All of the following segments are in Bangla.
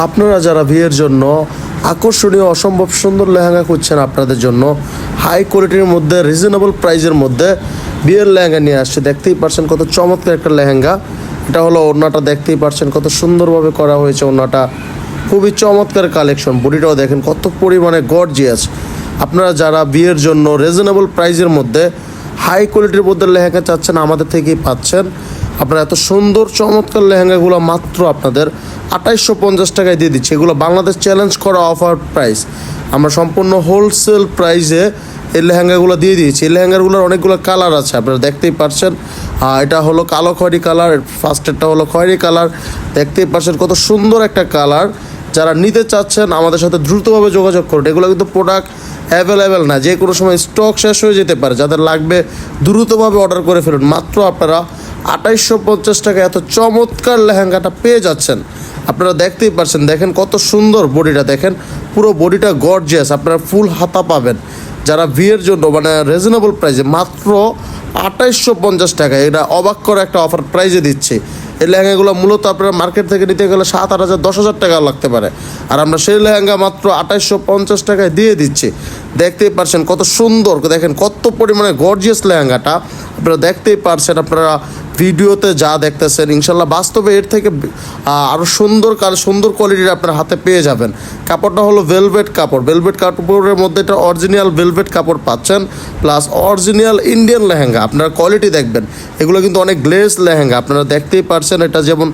আপনারা যারা বিয়ের জন্য আকর্ষণীয় অসম্ভব সুন্দর লেহেঙ্গা খুঁজছেন, আপনাদের জন্য হাই কোয়ালিটির মধ্যে রিজনেবল প্রাইজের মধ্যে বিয়ের লেহেঙ্গা নিয়ে আসছে। দেখতেই পাচ্ছেন কত চমৎকার একটা লেহেঙ্গা। এটা হলো ওড়নাটা, দেখতেই পাচ্ছেন কত সুন্দরভাবে করা হয়েছে ওড়নাটা, খুবই চমৎকার কালেকশন। বডিটাও দেখেন কত পরিমাণে গর্জিয়াস। আপনারা যারা বিয়ের জন্য রিজনেবল প্রাইজের মধ্যে হাই কোয়ালিটির মধ্যে লেহেঙ্গা চাচ্ছেন, আমাদের থেকেই পাচ্ছেন। আপনারা এত সুন্দর চমৎকার লেহেঙ্গাগুলো মাত্র আপনাদের 2850 টাকায় দিয়ে দিচ্ছি। এগুলো বাংলাদেশ চ্যালেঞ্জ করা অফার প্রাইস। আমরা সম্পূর্ণ হোলসেল প্রাইসে এই লেহেঙ্গাগুলো দিয়ে দিয়েছি। এই লেহেঙ্গাগুলোর অনেকগুলো কালার আছে, আপনারা দেখতেই পাচ্ছেন। এটা হলো কালো খয়েরি কালার, ফার্স্টেরটা হলো খয়েরি কালার। দেখতেই পাচ্ছেন কত সুন্দর একটা কালার। যারা নিতে চাচ্ছেন আমাদের সাথে দ্রুতভাবে যোগাযোগ করুন। এগুলো কিন্তু প্রোডাক্ট অ্যাভেলেবেল না, যে কোনো সময় স্টক শেষ হয়ে যেতে পারে। যাদের লাগবে দ্রুতভাবে অর্ডার করে ফেলুন। মাত্র আপনারা 2850 টাকা এত চমৎকার লেহেঙ্গাটা পেয়ে যাচ্ছেন। আপনারা দেখতেই পাচ্ছেন, দেখেন কত সুন্দর বডিটা, দেখেন পুরো বডিটা গর্জিয়াস। আপনারা ফুল হাতা পাবেন যারা বিয়ের জন্য মানে রিজনেবল প্রাইসে মাত্র 2850 টাকা। এটা অবাক করা একটা অফার প্রাইজে দিচ্ছে। এই লেহেঙ্গাগুলো মূলত আপনারা মার্কেট থেকে নিতে গেলে 7-8 হাজার 10,000 টাকা লাগতে পারে, আর আমরা সেই লেহেঙ্গা মাত্র 2850 টাকায় দিয়ে দিচ্ছি। দেখতেই পারছেন কত সুন্দর, দেখেন কত পরিমাণে গর্জিয়াস লেহেঙ্গাটা। আপনারা দেখতেই পারছেন, আপনারা ভিডিওতে যা দেখতেছেন ইনশাল্লাহ বাস্তবে এর থেকে আরও সুন্দর কোয়ালিটির আপনার হাতে পেয়ে যাবেন। কাপড়টা হলো ভেলভেট কাপড়। ভেলভেট কাপড়ের মধ্যে এটা অরিজিনাল ভেলভেট কাপড় পাচ্ছেন, প্লাস অরিজিনাল ইন্ডিয়ান লেহেঙ্গা। আপনারা কোয়ালিটি দেখবেন, এগুলো কিন্তু অনেক গ্লেজ লেহেঙ্গা। আপনারা দেখতেই পারছেন, এটা যেমন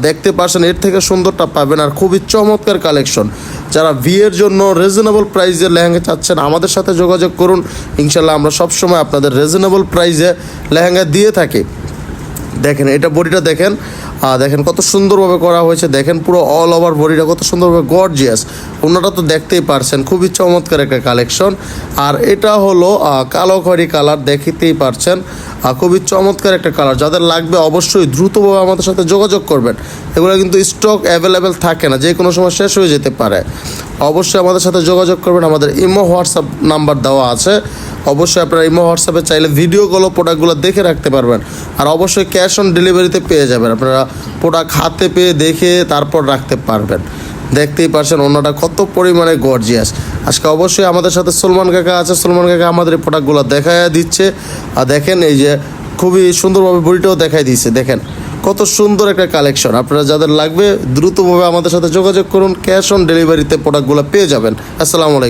দেখতে পারছেন এর থেকে সুন্দরটা পাবেন। আর খুবই চমৎকার কালেকশন। যারা বিয়ের জন্য রিজনেবল প্রাইসে লেহেঙ্গা চাচ্ছেন আমাদের সাথে যোগাযোগ করুন। ইনশাল্লাহ আমরা সবসময় আপনাদের রিজনেবল প্রাইসে লেহেঙ্গা দিয়ে থাকি। দেখেন এটা বডিটা দেখেন, দেখেন কত সুন্দরভাবে করা হয়েছে। দেখেন পুরো অল ওভার বডিটা কত সুন্দরভাবে গর্জিয়াস। ওনাটা তো দেখতেই পারছেন, খুবই চমৎকার একটা কালেকশন। আর এটা হলো কালো খয়েরি কালার, দেখতেই পারছেন খুবই চমৎকার একটা কালার। যাদের লাগবে অবশ্যই দ্রুতভাবে আমাদের সাথে যোগাযোগ করবেন। এগুলো কিন্তু স্টক অ্যাভেলেবেল থাকে না, যে কোনো সময় শেষ হয়ে যেতে পারে। অবশ্যই আমাদের সাথে যোগাযোগ করবেন। আমাদের ইমো হোয়াটসঅ্যাপ নাম্বার দেওয়া আছে। অবশ্যই আপনারা ইমো হোয়াটসঅ্যাপে চাইলে ভিডিওগুলো প্রোডাক্টগুলো দেখে রাখতে পারবেন। আর অবশ্যই ক্যাশ অন ডেলিভারিতে পেয়ে যাবেন। আপনারা প্রোডাক্ট হাতে পেয়ে দেখে তারপর রাখতে পারবেন। দেখতেই পারছেন ওনাটা কত পরিমাণে গর্জিয়াস। আজকে অবশ্যই আমাদের সাথে সলমান কাকা আছে। সলমান কাকা আমাদের এই প্রোডাক্টগুলো দেখায় দিচ্ছে। আর দেখেন এই যে খুবই সুন্দরভাবে বডিটাও দেখাই দিচ্ছে। দেখেন কত সুন্দর একটা কালেকশন। আপনারা যাদের লাগবে দ্রুতভাবে আমাদের সাথে যোগাযোগ করুন। ক্যাশ অন ডেলিভারিতে প্রোডাক্টগুলো পেয়ে যাবেন। আসসালামু আলাইকুম।